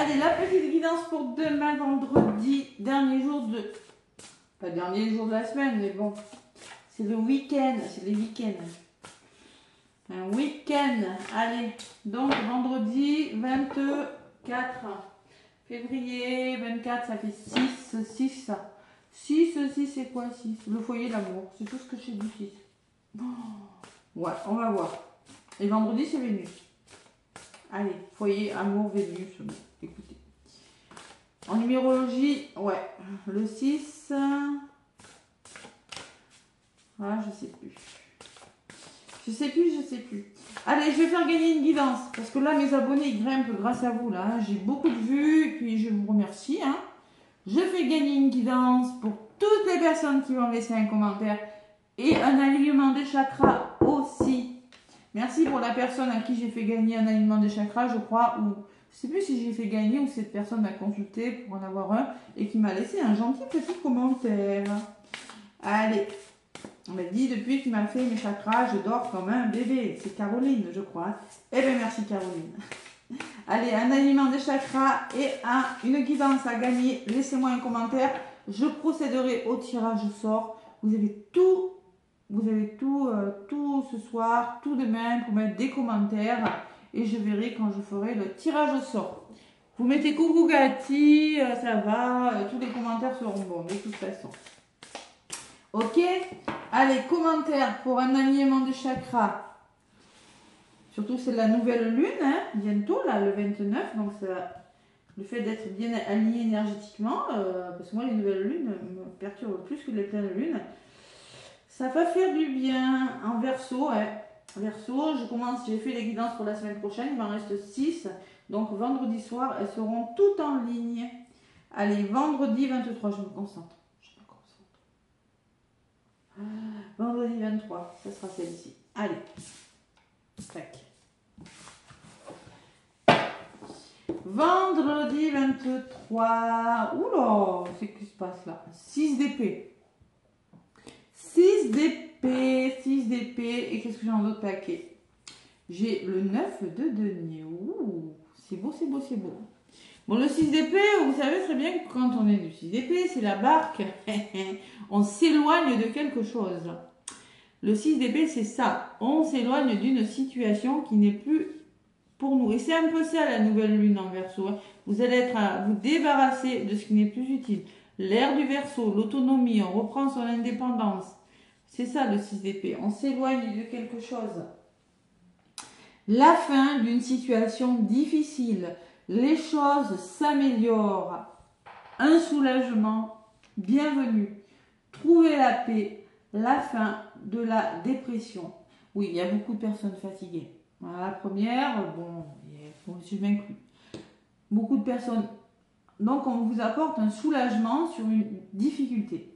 Allez, la petite guidance pour demain, vendredi, dernier jour de... Pas dernier jour de la semaine, mais bon. C'est le week-end, c'est les week-ends. Un week-end. Allez, donc vendredi 24 février, 24, ça fait 6, 6, ça. 6, c'est quoi 6? Le foyer d'amour, c'est tout ce que j'ai dit 6. Oh. Ouais, on va voir. Et vendredi, c'est Vénus. Allez, foyer, amour, Vénus. Bon, écoutez. En numérologie, ouais, le 6. Ah, je sais plus. Je sais plus. Allez, je vais faire gagner une guidance. Parce que là, mes abonnés, ils grimpent grâce à vous. Là, hein. J'ai beaucoup de vues. Et puis, je vous remercie. Hein. Je fais gagner une guidance pour toutes les personnes qui vont laisser un commentaire. Et un alignement des chakras aussi. Merci pour la personne à qui j'ai fait gagner un alignement des chakras, je crois. Ou je ne sais plus si j'ai fait gagner ou cette personne m'a consulté pour en avoir un. Et qui m'a laissé un gentil petit commentaire. Allez. On m'a dit depuis qu'il m'a fait mes chakras, je dors comme un bébé. C'est Caroline, je crois. Eh bien, merci Caroline. Allez, un aliment des chakras et une guidance à gagner. Laissez-moi un commentaire. Je procéderai au tirage au sort. Vous avez tout ce soir, tout demain pour mettre des commentaires. Et je verrai quand je ferai le tirage au sort. Vous mettez coucou Cathy, ça va. Tous les commentaires seront bons de toute façon. Ok? Allez, commentaire pour un alignement des chakras. Surtout, c'est la nouvelle lune, hein, bientôt, là, le 29. Donc, ça, le fait d'être bien aligné énergétiquement, parce que moi, les nouvelles lunes me perturbent plus que les pleines lunes. Ça va faire du bien en Verseau. Hein. Verseau, j'ai fait les guidances pour la semaine prochaine. Il m'en reste 6. Donc, vendredi soir, elles seront toutes en ligne. Allez, vendredi 23, je me concentre. Vendredi 23, ça sera celle-ci. Allez. Tac. Vendredi 23. Oula, c'est ce qui se passe là. 6 d'épée. 6 d'épée. 6 d'épée. Et qu'est-ce que j'ai en autre paquet? J'ai le 9 de denier. Ouh, c'est beau, c'est beau, c'est beau. Bon, le 6 d'épée, vous savez très bien que quand on est du 6 d'épée, c'est la barque. On s'éloigne de quelque chose. Le 6 d'épée, c'est ça. On s'éloigne d'une situation qui n'est plus pour nous. Et c'est un peu ça la nouvelle lune en Verseau. Vous allez être à vous débarrasser de ce qui n'est plus utile. L'ère du Verseau, l'autonomie, on reprend son indépendance. C'est ça le 6 d'épée. On s'éloigne de quelque chose. La fin d'une situation difficile. Les choses s'améliorent. Un soulagement. Bienvenue. Trouver la paix. La fin de la dépression. Oui, il y a beaucoup de personnes fatiguées. Voilà, la première, bon, je m'inclus. Beaucoup de personnes. Donc, on vous apporte un soulagement sur une difficulté.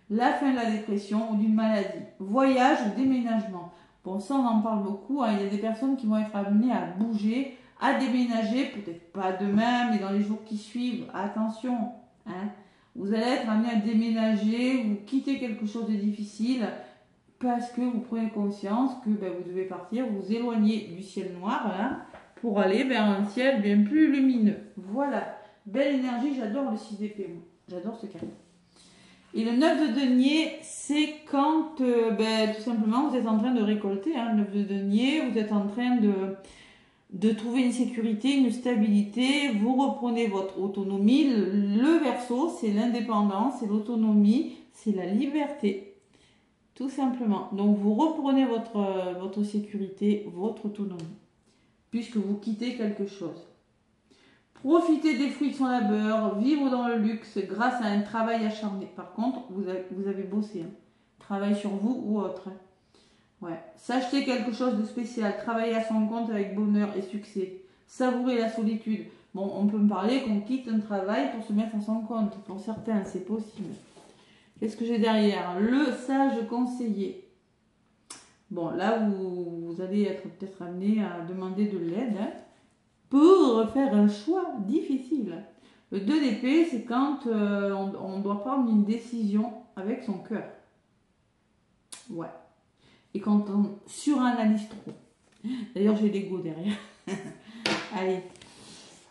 La fin de la dépression ou d'une maladie. Voyage ou déménagement. Bon, ça, on en parle beaucoup. Hein. Il y a des personnes qui vont être amenées à bouger, à déménager. Peut-être pas demain, mais dans les jours qui suivent. Attention, hein. Vous allez être amené à déménager, vous quittez quelque chose de difficile parce que vous prenez conscience que vous devez partir, vous éloigner du ciel noir hein, pour aller vers un ciel bien plus lumineux. Voilà, belle énergie, j'adore le 6 d'épée, j'adore ce carré. Et le 9 de denier, c'est quand tout simplement vous êtes en train de récolter, hein, le 9 de denier, vous êtes en train de trouver une sécurité, une stabilité, vous reprenez votre autonomie. Le Verseau, c'est l'indépendance, c'est l'autonomie, c'est la liberté, tout simplement. Donc vous reprenez votre sécurité, votre autonomie, puisque vous quittez quelque chose. Profitez des fruits de son labeur, vivre dans le luxe grâce à un travail acharné. Par contre, vous avez bossé, hein. Travail sur vous ou autre. Hein. Ouais. S'acheter quelque chose de spécial, travailler à son compte avec bonheur et succès, savourer la solitude. Bon, on peut me parler qu'on quitte un travail pour se mettre à son compte. Pour certains, c'est possible. Qu'est-ce que j'ai derrière? Le sage conseiller. Bon, là, vous allez être peut-être amené à demander de l'aide hein, pour faire un choix difficile. Le 2 d'épée, c'est quand on doit prendre une décision avec son cœur. Ouais. Et quand on suranalyse trop. D'ailleurs, j'ai l'ego derrière. Allez.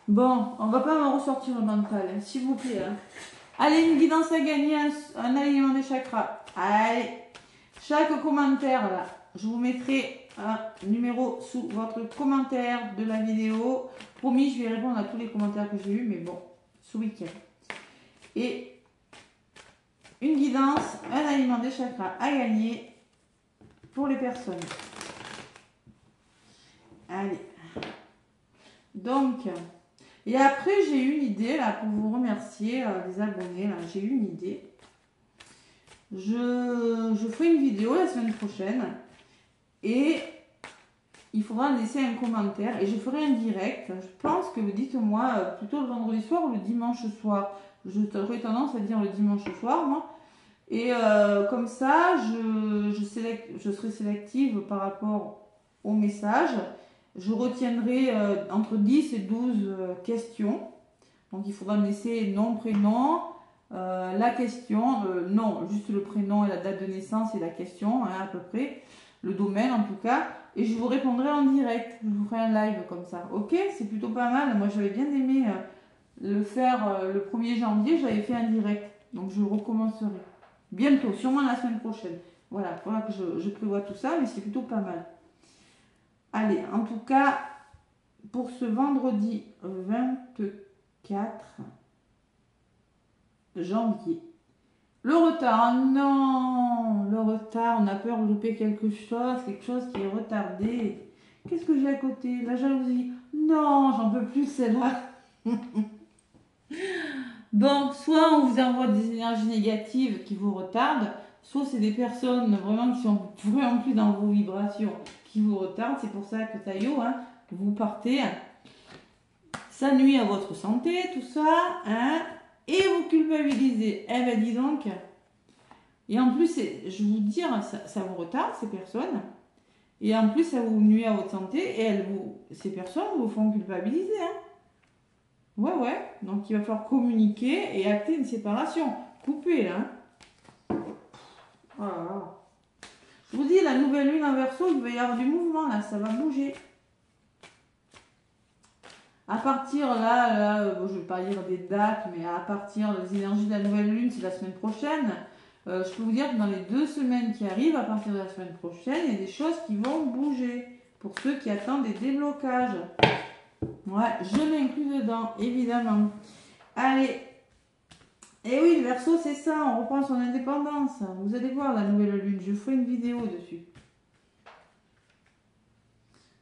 Bon, on va pas me ressortir le mental, hein, s'il vous plaît. Hein. Allez, une guidance à gagner, un alignement des chakras. Allez, chaque commentaire, là, je vous mettrai un numéro sous votre commentaire de la vidéo. Promis, je vais répondre à tous les commentaires que j'ai eus, mais bon, ce week-end. Et une guidance, un alignement des chakras à gagner pour les personnes. Allez. Donc, et après, j'ai eu une idée, là, pour vous remercier, les abonnés, là, j'ai eu une idée. Je ferai une vidéo la semaine prochaine et il faudra laisser un commentaire et je ferai un direct. Je pense que vous dites-moi plutôt le vendredi soir ou le dimanche soir. J'aurais tendance à dire le dimanche soir, moi. Et comme ça, je serai sélective par rapport au message. Je retiendrai entre 10 et 12 questions. Donc il faudra me laisser nom, prénom, la question, non, juste le prénom et la date de naissance et la question, hein, à peu près, le domaine en tout cas. Et je vous répondrai en direct. Je vous ferai un live comme ça. Ok, c'est plutôt pas mal. Moi j'avais bien aimé le faire le 1er janvier. J'avais fait un direct. Donc je recommencerai. Bientôt, sûrement la semaine prochaine. Voilà, voilà que je prévois tout ça, mais c'est plutôt pas mal. Allez, en tout cas, pour ce vendredi 24 janvier. Le retard, non, le retard, on a peur de louper quelque chose qui est retardé. Qu'est-ce que j'ai à côté? La jalousie. Non, j'en peux plus celle-là. Bon, soit on vous envoie des énergies négatives qui vous retardent, soit c'est des personnes vraiment qui sont vraiment plus dans vos vibrations qui vous retardent. C'est pour ça que Taillot, hein, vous partez. Ça nuit à votre santé, tout ça, hein, et vous culpabilisez. Eh ben dis donc. Et en plus, je vous dis, ça vous retarde ces personnes. Et en plus, ça vous nuit à votre santé. Et ces personnes vous font culpabiliser. Hein. Ouais. Donc, il va falloir communiquer et acter une séparation. Couper, là. Voilà. Je vous dis, la nouvelle lune en Verseau, il va y avoir du mouvement, là. Ça va bouger. À partir, là, je ne vais pas lire des dates, mais à partir des énergies de la nouvelle lune, c'est la semaine prochaine. Je peux vous dire que dans les 2 semaines qui arrivent, à partir de la semaine prochaine, il y a des choses qui vont bouger. Pour ceux qui attendent des déblocages. Ouais, je m'inclus dedans, évidemment. Allez. Et oui, le Verseau, c'est ça, on reprend son indépendance. Vous allez voir la nouvelle lune, je ferai une vidéo dessus.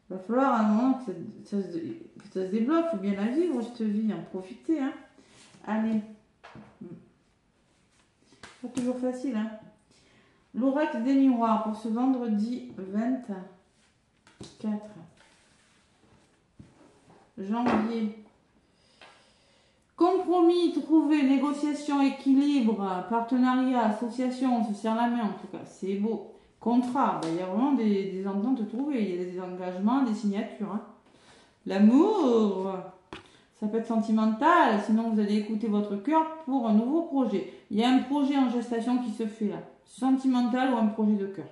Il va falloir à un moment que ça se débloque, il faut bien la vivre, cette vie, en profiter. Hein. Allez. Pas toujours facile. Hein. L'oracle des miroirs pour ce vendredi 24 janvier. Compromis, trouver, négociation, équilibre, partenariat, association, on se serre la main en tout cas, c'est beau. Contrat, il y a vraiment des ententes trouvées, il y a des engagements, des signatures. Hein. L'amour, ça peut être sentimental, sinon vous allez écouter votre cœur pour un nouveau projet. Il y a un projet en gestation qui se fait là, sentimental ou un projet de cœur.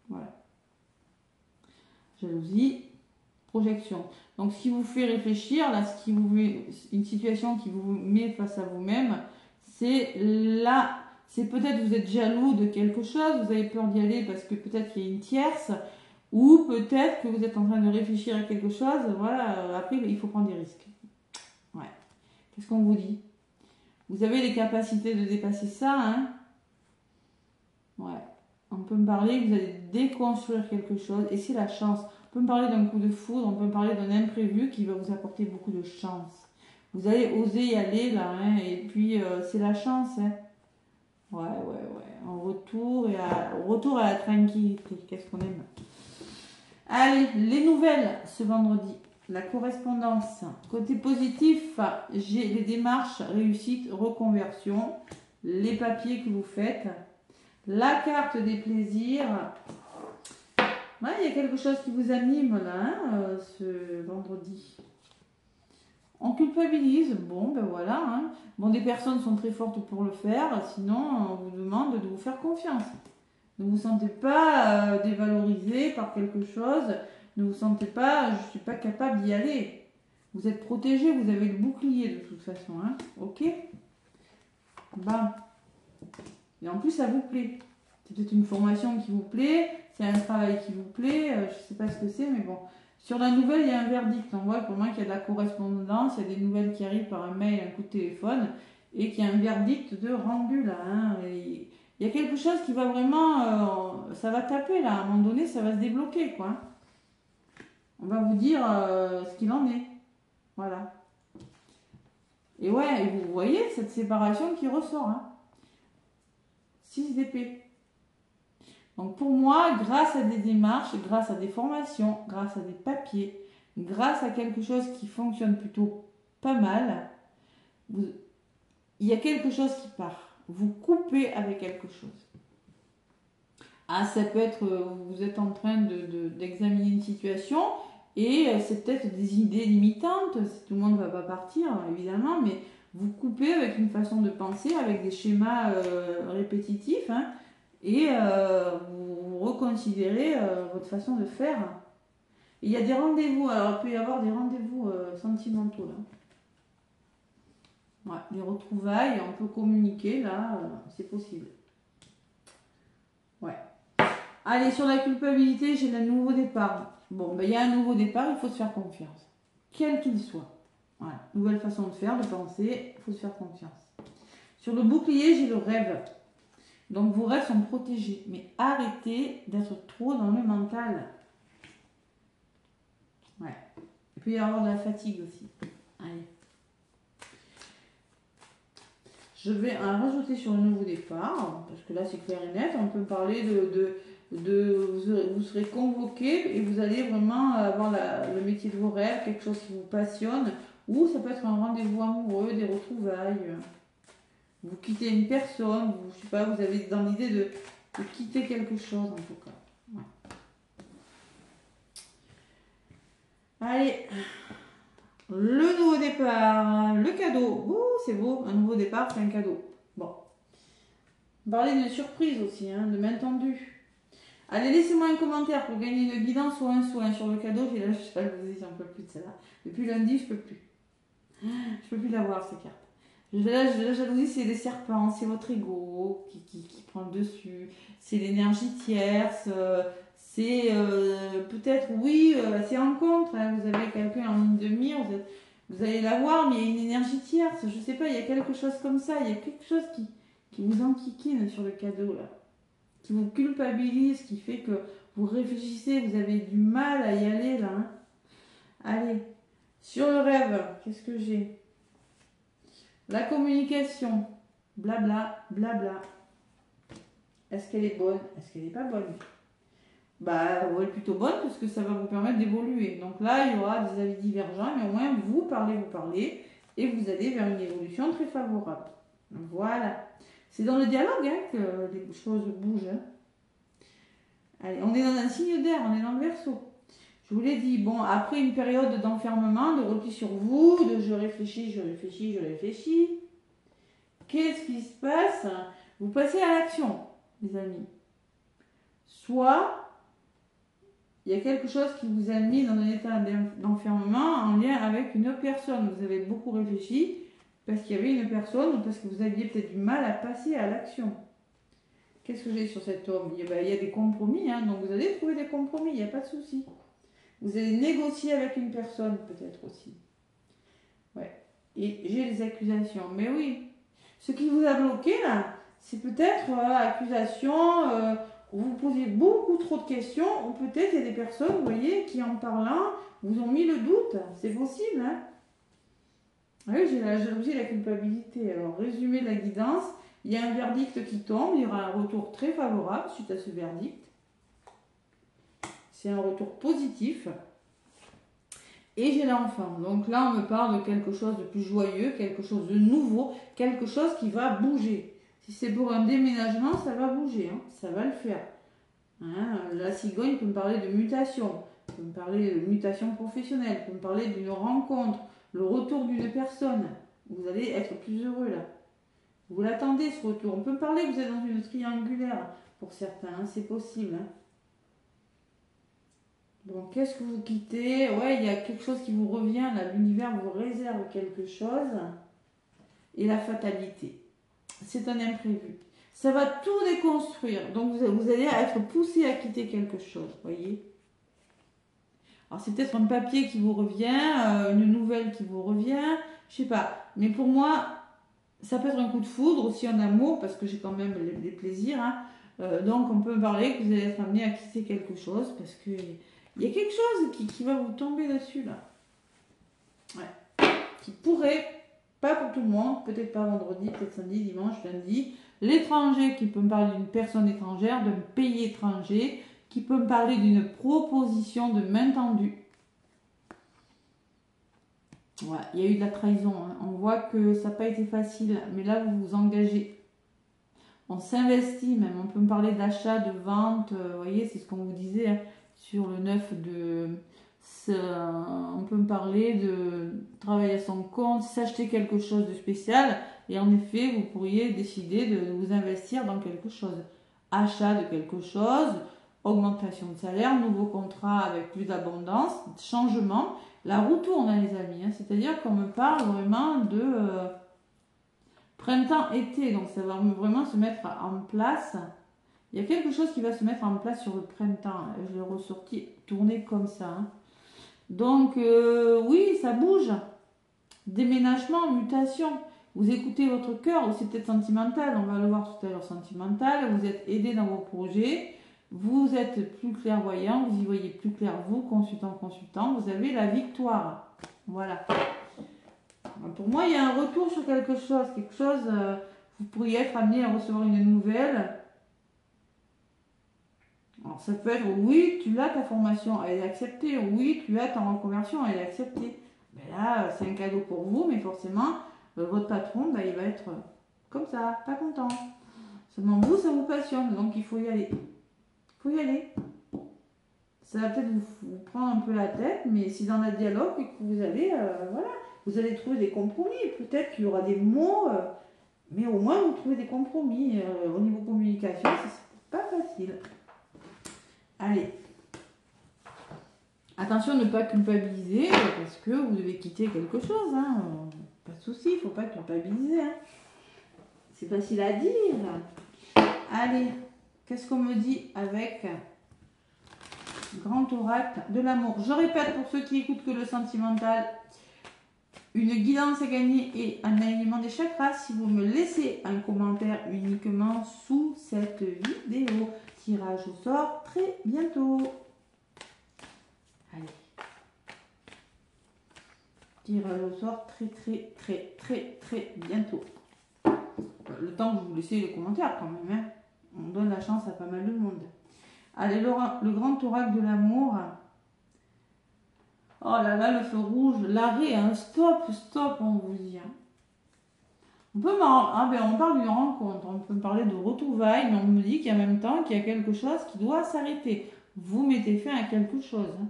Voilà. Jalousie, projection. Donc, ce qui vous fait réfléchir, là, une situation qui vous met face à vous-même, c'est là, c'est peut-être que vous êtes jaloux de quelque chose, vous avez peur d'y aller parce que peut-être qu'il y a une tierce, ou peut-être que vous êtes en train de réfléchir à quelque chose, voilà, après, il faut prendre des risques. Ouais. Qu'est-ce qu'on vous dit? Vous avez les capacités de dépasser ça, hein? Ouais. On peut me parler que vous allez déconstruire quelque chose, et c'est la chance. On peut me parler d'un coup de foudre, on peut me parler d'un imprévu qui va vous apporter beaucoup de chance. Vous allez oser y aller là, hein, et puis c'est la chance. Hein. Ouais. Retour à la tranquillité. Qu'est-ce qu'on aime. Allez, les nouvelles ce vendredi. La correspondance. Côté positif, j'ai les démarches, réussite, reconversion, les papiers que vous faites, la carte des plaisirs. Ouais, il y a quelque chose qui vous anime là, hein, ce vendredi. On culpabilise, bon ben voilà. Hein. Bon, des personnes sont très fortes pour le faire, sinon on vous demande de vous faire confiance. Ne vous sentez pas dévalorisé par quelque chose, ne vous sentez pas, je ne suis pas capable d'y aller. Vous êtes protégé, vous avez le bouclier de toute façon. Hein, ok. Bam. Et en plus, ça vous plaît. C'est peut-être une formation qui vous plaît, c'est un travail qui vous plaît, je ne sais pas ce que c'est, mais bon. Sur la nouvelle, il y a un verdict. On voit pour moi qu'il y a de la correspondance, il y a des nouvelles qui arrivent par un mail, un coup de téléphone, et qu'il y a un verdict de rendu là. Hein. Il y a quelque chose qui va vraiment, ça va taper là. À un moment donné, ça va se débloquer quoi. On va vous dire ce qu'il en est. Voilà. Et ouais, et vous voyez cette séparation qui ressort. Hein. 6 d'épée. Donc pour moi, grâce à des démarches, grâce à des formations, grâce à des papiers, grâce à quelque chose qui fonctionne plutôt pas mal, il y a quelque chose qui part. Vous coupez avec quelque chose. Ah, ça peut être, vous êtes en train d'examiner une situation et c'est peut-être des idées limitantes, tout le monde ne va pas partir évidemment, mais vous coupez avec une façon de penser, avec des schémas répétitifs, hein, et vous reconsidérez votre façon de faire. Et il y a des rendez-vous, alors il peut y avoir des rendez-vous sentimentaux là. Ouais, des retrouvailles, on peut communiquer là, c'est possible. Ouais. Allez, sur la culpabilité, j'ai un nouveau départ. Bon, ben il y a un nouveau départ, il faut se faire confiance. Quel qu'il soit. Voilà, nouvelle façon de faire, de penser, il faut se faire confiance. Sur le bouclier, j'ai le rêve. Donc vos rêves sont protégés. Mais arrêtez d'être trop dans le mental. Ouais. Il peut y avoir de la fatigue aussi. Allez. Je vais en rajouter sur le nouveau départ, parce que là c'est clair et net. On peut parler vous serez convoqué et vous allez vraiment avoir le métier de vos rêves, quelque chose qui vous passionne, ou ça peut être un rendez-vous amoureux, des retrouvailles. Vous quittez une personne, je sais pas, vous avez dans l'idée de quitter quelque chose en tout cas. Ouais. Allez, le nouveau départ, le cadeau. Ouh, c'est beau, un nouveau départ, c'est un cadeau. Bon. Parler de surprise aussi, hein, de main tendue. Allez, laissez-moi un commentaire pour gagner une guidance ou un soin sur le cadeau. J'ai la jalousie, j'en peux plus de celle-là. Depuis lundi, je peux plus. Je peux plus l'avoir, ces cartes. La jalousie, c'est les serpents, c'est votre ego qui prend le dessus, c'est l'énergie tierce, c'est peut-être, oui, c'est rencontre, hein, vous avez quelqu'un en ligne de mire, vous allez la voir, mais il y a une énergie tierce, je sais pas, il y a quelque chose comme ça, il y a quelque chose qui vous enquiquine sur le cadeau, là, qui vous culpabilise, qui fait que vous réfléchissez, vous avez du mal à y aller, là. Hein. Allez, sur le rêve, qu'est-ce que j'ai ? La communication, blabla, blabla. Est-ce qu'elle est bonne? Est-ce qu'elle n'est pas bonne? Bah, elle est plutôt bonne parce que ça va vous permettre d'évoluer. Donc là, il y aura des avis divergents, mais au moins vous parlez, et vous allez vers une évolution très favorable. Voilà. C'est dans le dialogue hein, que les choses bougent. Hein. Allez, on est dans un signe d'air, on est dans le Verseau. Je vous l'ai dit, bon, après une période d'enfermement, de repli sur vous, de je réfléchis, qu'est-ce qui se passe? Vous passez à l'action, les amis. Soit, il y a quelque chose qui vous a mis dans un état d'enfermement en lien avec une personne. Vous avez beaucoup réfléchi parce qu'il y avait une personne ou parce que vous aviez peut-être du mal à passer à l'action. Qu'est-ce que j'ai sur cet homme? Il y a des compromis, hein, donc vous allez trouver des compromis, il n'y a pas de souci. Vous allez négocier avec une personne, peut-être aussi. Ouais. Et j'ai les accusations. Mais oui, ce qui vous a bloqué, là, c'est peut-être accusation, vous vous posez beaucoup trop de questions, ou peut-être il y a des personnes, vous voyez, qui en parlant, vous ont mis le doute. C'est possible, hein. Oui, j'ai la jalousie et la culpabilité. Alors, résumé de la guidance, il y a un verdict qui tombe, il y aura un retour très favorable suite à ce verdict. C'est un retour positif. Et j'ai l'enfant. Donc là, on me parle de quelque chose de plus joyeux, quelque chose de nouveau, quelque chose qui va bouger. Si c'est pour un déménagement, ça va bouger, hein, ça va le faire. Hein, la cigogne peut me parler de mutation, peut me parler de mutation professionnelle, peut me parler d'une rencontre, le retour d'une personne. Vous allez être plus heureux là. Vous l'attendez ce retour. On peut me parler que vous êtes dans une triangulaire pour certains, hein, c'est possible. Hein. Bon, qu'est-ce que vous quittez? Ouais, il y a quelque chose qui vous revient, là, l'univers vous réserve quelque chose. Et la fatalité. C'est un imprévu. Ça va tout déconstruire. Donc vous allez être poussé à quitter quelque chose, voyez. Alors c'est peut-être un papier qui vous revient, une nouvelle qui vous revient, je sais pas. Mais pour moi, ça peut être un coup de foudre aussi en amour, parce que j'ai quand même des plaisirs. Hein. Donc on peut parler que vous allez être amené à quitter quelque chose, parce que il y a quelque chose qui va vous tomber dessus là. Ouais. Qui pourrait, pas pour tout le monde, peut-être pas vendredi, peut-être samedi, dimanche, lundi. L'étranger qui peut me parler d'une personne étrangère, d'un pays étranger, qui peut me parler d'une proposition de main tendue. Ouais, il y a eu de la trahison. Hein. On voit que ça n'a pas été facile, mais là vous vous engagez. On s'investit même. On peut me parler d'achat, de vente. Vous voyez, c'est ce qu'on vous disait hein, sur le 9 de. On peut me parler de travailler à son compte, s'acheter quelque chose de spécial. Et en effet, vous pourriez décider de vous investir dans quelque chose. Achat de quelque chose, augmentation de salaire, nouveau contrat avec plus d'abondance, changement. La roue tourne, hein, les amis. Hein. C'est-à-dire qu'on me parle vraiment de printemps-été. Donc ça va vraiment se mettre en place. Il y a quelque chose qui va se mettre en place sur le printemps. Je l'ai ressorti, tourné comme ça. Hein. Donc oui, ça bouge. Déménagement, mutation. Vous écoutez votre cœur, ou c'est peut-être sentimental, on va le voir tout à l'heure, sentimental. Vous êtes aidé dans vos projets. Vous êtes plus clairvoyant, vous y voyez plus clair, vous, consultant, vous avez la victoire. Voilà. Pour moi, il y a un retour sur quelque chose. Vous pourriez être amené à recevoir une nouvelle. Alors, ça peut être, oui, tu l'as ta formation, elle est acceptée. Oui, tu as ta reconversion, elle est acceptée. Mais là, c'est un cadeau pour vous, mais forcément, votre patron, il va être comme ça, pas content. Seulement, vous, ça vous passionne, donc il faut y aller. Il faut y aller. Ça va peut-être vous prendre un peu la tête, mais si dans le dialogue et que vous allez, voilà, vous allez trouver des compromis. Peut-être qu'il y aura des mots, mais au moins vous trouvez des compromis. Au niveau communication, c'est pas facile. Allez. Attention de ne pas culpabiliser, parce que vous devez quitter quelque chose. Hein. Pas de souci, il ne faut pas culpabiliser. Hein. C'est facile à dire. Allez, qu'est-ce qu'on me dit avec Grand oracle de l'amour. Je répète pour ceux qui écoutent que le sentimental, une guidance est gagnée et un alignement des chakras si vous me laissez un commentaire uniquement sous cette vidéo. Tirage au sort très bientôt. Allez. Tirage au sort très bientôt. Le temps que vous laissez les commentaires quand même. Hein. On donne la chance à pas mal de monde. Allez, le grand oracle de l'amour. Oh là là, le feu rouge, l'arrêt, hein. Stop, on vous dit. Hein. On parle d'une rencontre, on peut parler de retrouvailles, mais on me dit qu'en même temps, qu'il y a quelque chose qui doit s'arrêter. Vous mettez fin à quelque chose. Hein.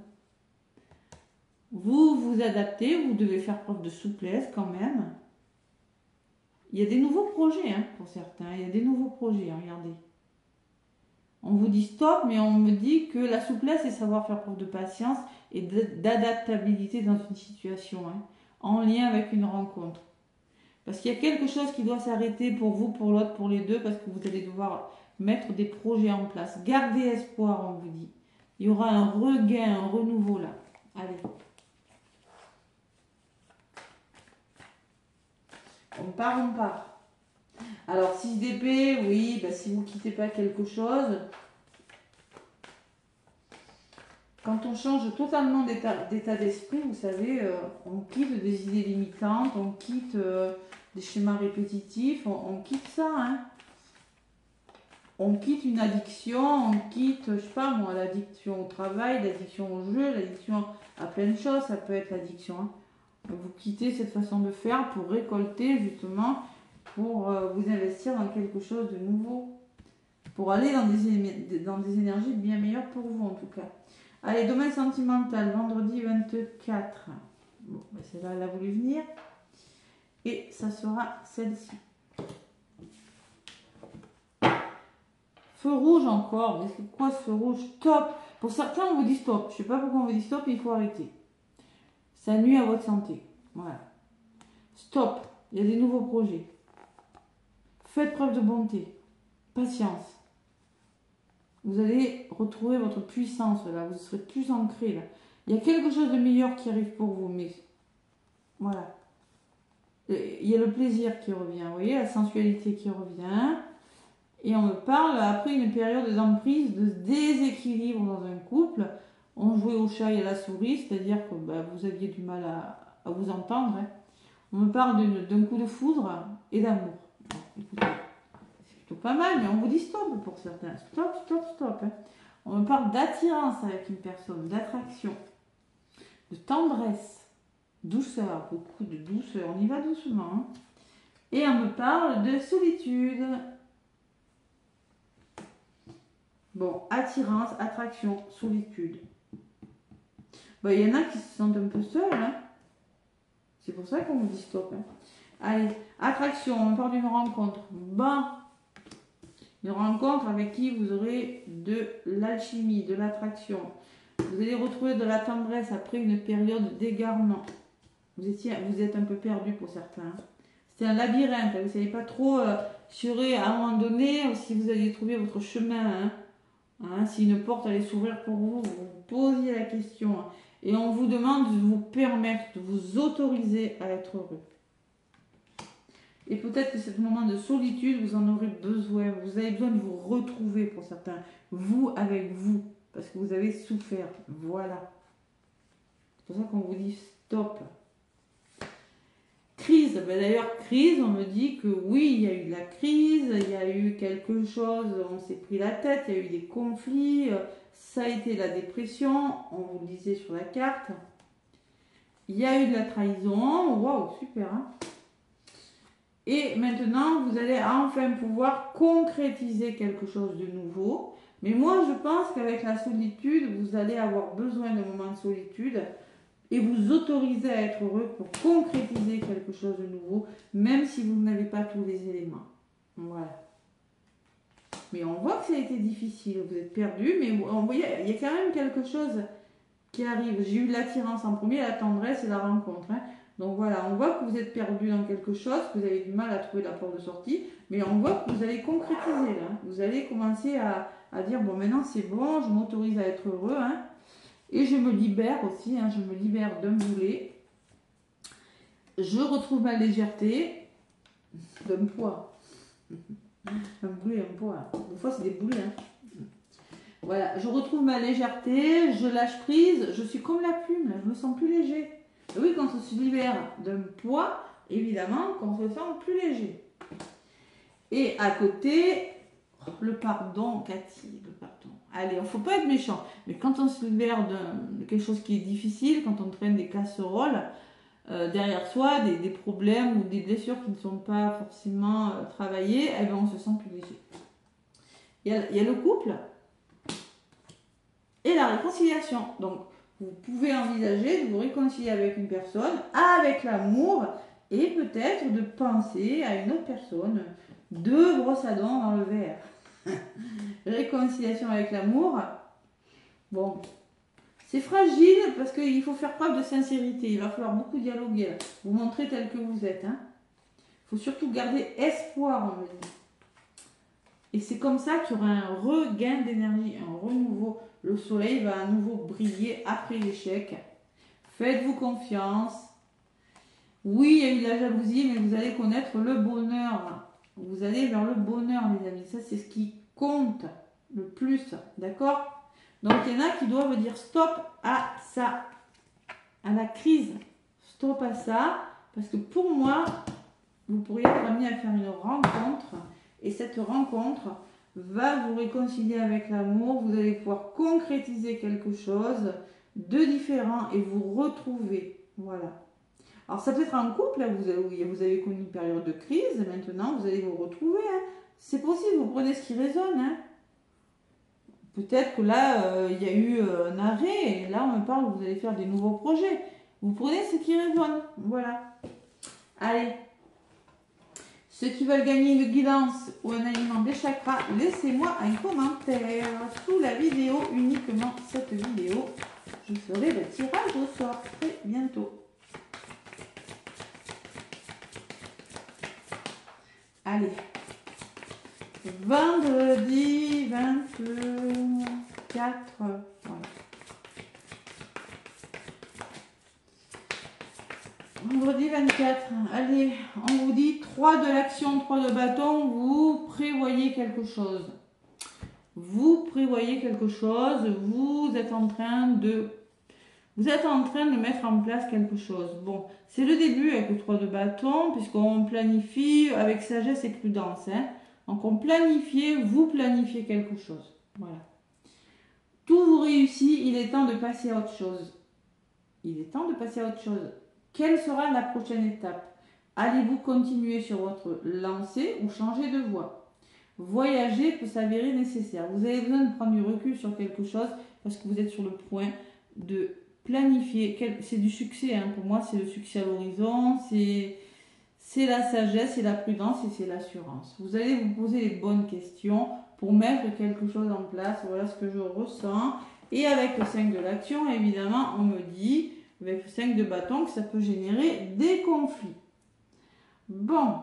Vous vous adaptez, vous devez faire preuve de souplesse quand même. Il y a des nouveaux projets hein, pour certains, il y a des nouveaux projets, hein, regardez. On vous dit stop, mais on me dit que la souplesse, c'est savoir faire preuve de patience et d'adaptabilité dans une situation, hein, en lien avec une rencontre. Parce qu'il y a quelque chose qui doit s'arrêter pour vous, pour l'autre, pour les deux, parce que vous allez devoir mettre des projets en place. Gardez espoir, on vous dit. Il y aura un regain, un renouveau là. Allez. On part. Alors, 6 d'épée, oui, bah, si vous ne quittez pas quelque chose, quand on change totalement d'état d'esprit, vous savez, on quitte des idées limitantes, on quitte des schémas répétitifs, on quitte ça. Hein. On quitte une addiction, on quitte, je sais pas moi, l'addiction au travail, l'addiction au jeu, l'addiction à plein de choses, ça peut être l'addiction. Hein. Vous quittez cette façon de faire pour récolter justement, pour vous investir dans quelque chose de nouveau, pour aller dans des énergies bien meilleures pour vous en tout cas. Allez, domaine sentimental, vendredi 24. Bon, ben celle-là, elle a voulu venir. Et ça sera celle-ci. Feu rouge encore. Mais c'est quoi ce feu rouge? Top! Pour certains, on vous dit stop. Je ne sais pas pourquoi on vous dit stop, mais il faut arrêter. Ça nuit à votre santé. Voilà. Stop. Il y a des nouveaux projets. Faites preuve de bonté. Patience. Vous allez retrouver votre puissance là. Vous serez plus ancré là. Il y a quelque chose de meilleur qui arrive pour vous, mais voilà. Il y a le plaisir qui revient, vous voyez, la sensualité qui revient. Et on me parle, après une période d'emprise, de déséquilibre dans un couple. On jouait au chat et à la souris, c'est-à-dire que vous aviez du mal à vous entendre. Hein. On me parle d'un coup de foudre et d'amour. Écoutez, c'est plutôt pas mal, mais on vous dit stop pour certains. Stop, stop, stop. Hein. On me parle d'attirance avec une personne, d'attraction, de tendresse, douceur, beaucoup de douceur. On y va doucement. Hein. Et on me parle de solitude. Bon, attirance, attraction, solitude. Il y en a qui se sentent un peu seuls. Hein. C'est pour ça qu'on vous dit stop. Hein. Allez, attraction, on parle d'une rencontre. Une rencontre avec qui vous aurez de l'alchimie, de l'attraction. Vous allez retrouver de la tendresse après une période d'égarement. Vous êtes un peu perdu pour certains. Hein. C'était un labyrinthe. Vous ne savez pas trop à un moment donné si vous alliez trouver votre chemin. Hein. Si une porte allait s'ouvrir pour vous, vous posiez la question. Hein. Et on vous demande de vous permettre, de vous autoriser à être heureux. Et peut-être que ce moment de solitude, vous en aurez besoin. Vous avez besoin de vous retrouver pour certains. Vous avec vous. Parce que vous avez souffert. Voilà. C'est pour ça qu'on vous dit stop. Crise. D'ailleurs, crise, on me dit que oui, il y a eu de la crise. Il y a eu quelque chose, on s'est pris la tête. Il y a eu des conflits. Ça a été la dépression. On vous le disait sur la carte. Il y a eu de la trahison. Waouh, super, hein. Et maintenant, vous allez enfin pouvoir concrétiser quelque chose de nouveau. Mais moi, je pense qu'avec la solitude, vous allez avoir besoin d'un moment de solitude et vous autoriser à être heureux pour concrétiser quelque chose de nouveau, même si vous n'avez pas tous les éléments. Voilà. Mais on voit que ça a été difficile. Vous êtes perdu, mais on voit, il y a quand même quelque chose qui arrive. J'ai eu l'attirance en premier, la tendresse et la rencontre. Hein. Donc voilà, on voit que vous êtes perdu dans quelque chose, que vous avez du mal à trouver la porte de sortie, mais on voit que vous allez concrétiser là. Vous allez commencer à dire, bon maintenant c'est bon, je m'autorise à être heureux, hein, et je me libère aussi, hein, je me libère d'un boulet. Je retrouve ma légèreté, d'un poids. Un boulet, un poids. Des fois c'est des boulets. Hein. Voilà, je retrouve ma légèreté, je lâche prise, je suis comme la plume, là, je me sens plus léger. Et oui, quand on se libère d'un poids, évidemment, qu'on se sent plus léger. Et à côté, le pardon, Cathy, le pardon. Allez, il ne faut pas être méchant. Mais quand on se libère de quelque chose qui est difficile, quand on traîne des casseroles derrière soi, des problèmes ou des blessures qui ne sont pas forcément travaillées, eh bien, on se sent plus léger. Il y a le couple et la réconciliation. Donc, vous pouvez envisager de vous réconcilier avec une personne, avec l'amour, et peut-être de penser à une autre personne. 2 brosses à dents dans le verre. Réconciliation avec l'amour. Bon, c'est fragile parce qu'il faut faire preuve de sincérité. Il va falloir beaucoup dialoguer. Là. Vous montrer tel que vous êtes. Hein. Il faut surtout garder espoir, on me dit. Et c'est comme ça qu'il y aura un regain d'énergie, un renouveau. Le soleil va à nouveau briller après l'échec. Faites-vous confiance. Oui, il y a eu de la jalousie, mais vous allez connaître le bonheur. Vous allez vers le bonheur, les amis. Ça, c'est ce qui compte le plus. D'accord? Donc, il y en a qui doivent dire stop à ça. À la crise. Stop à ça. Parce que pour moi, vous pourriez être amené à faire une rencontre. Et cette rencontre va vous réconcilier avec l'amour. Vous allez pouvoir concrétiser quelque chose de différent et vous retrouver. Voilà. Alors, ça peut être un couple, là, vous avez connu une période de crise. Maintenant, vous allez vous retrouver. Hein. C'est possible, vous prenez ce qui résonne. Hein. Peut-être que là, il y a eu un arrêt. Et là, on me parle, vous allez faire des nouveaux projets. Vous prenez ce qui résonne. Voilà. Allez. Ceux qui veulent gagner une guidance ou un aliment des chakras, laissez-moi un commentaire sous la vidéo, uniquement cette vidéo. Je ferai le tirage au sort très bientôt. Allez, vendredi 24, voilà. Vendredi 24, allez, on vous dit 3 de l'action, 3 de bâton, vous prévoyez quelque chose. Vous prévoyez quelque chose, vous êtes en train de mettre en place quelque chose. Bon, c'est le début avec le 3 de bâton, puisqu'on planifie avec sagesse et prudence. Hein. Donc on planifie, vous planifiez quelque chose. Voilà. Tout vous réussit, il est temps de passer à autre chose. Il est temps de passer à autre chose. Quelle sera la prochaine étape? Allez-vous continuer sur votre lancée ou changer de voie? Voyager peut s'avérer nécessaire. Vous avez besoin de prendre du recul sur quelque chose parce que vous êtes sur le point de planifier. C'est du succès, hein. Pour moi, c'est le succès à l'horizon, c'est la sagesse, c'est la prudence et c'est l'assurance. Vous allez vous poser les bonnes questions pour mettre quelque chose en place. Voilà ce que je ressens. Et avec le 5 de l'action, évidemment, on me dit, avec le 5 de bâton, que ça peut générer des conflits. Bon,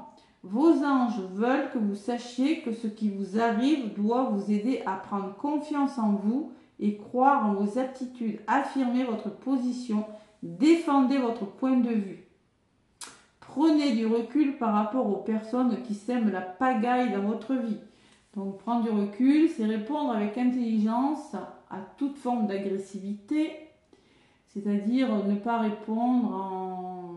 vos anges veulent que vous sachiez que ce qui vous arrive doit vous aider à prendre confiance en vous et croire en vos aptitudes. Affirmez votre position, défendez votre point de vue. Prenez du recul par rapport aux personnes qui sèment la pagaille dans votre vie. Donc prendre du recul, c'est répondre avec intelligence à toute forme d'agressivité, c'est-à-dire ne pas répondre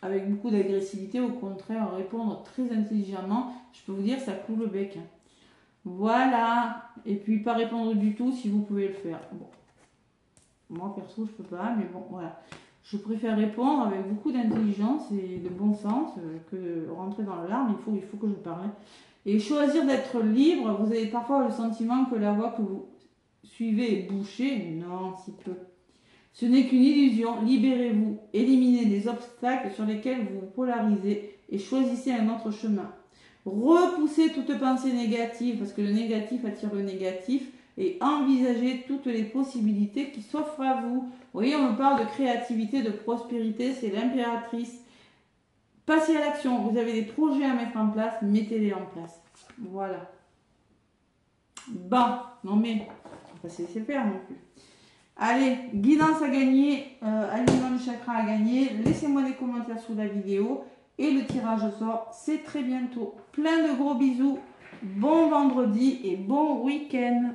avec beaucoup d'agressivité, au contraire répondre très intelligemment. Je peux vous dire, ça cloue le bec. Voilà, et puis pas répondre du tout si vous pouvez le faire. Bon. Moi perso je peux pas, mais bon voilà. Je préfère répondre avec beaucoup d'intelligence et de bon sens que rentrer dans l'alarme. Il faut que je parle. Et choisir d'être libre. Vous avez parfois le sentiment que la voie que vous suivez est bouchée. Non, si peu. Ce n'est qu'une illusion. Libérez-vous. Éliminez les obstacles sur lesquels vous vous polarisez et choisissez un autre chemin. Repoussez toute pensée négative parce que le négatif attire le négatif. Et envisagez toutes les possibilités qui s'offrent à vous. Vous voyez, on me parle de créativité, de prospérité, c'est l'impératrice. Passez à l'action, vous avez des projets à mettre en place, mettez-les en place. Voilà. Bon, non mais, on va pas se laisser faire non plus. Allez, guidance à gagner, aliment de chakra à gagner. Laissez-moi des commentaires sous la vidéo. Et le tirage au sort, c'est très bientôt. Plein de gros bisous. Bon vendredi et bon week-end.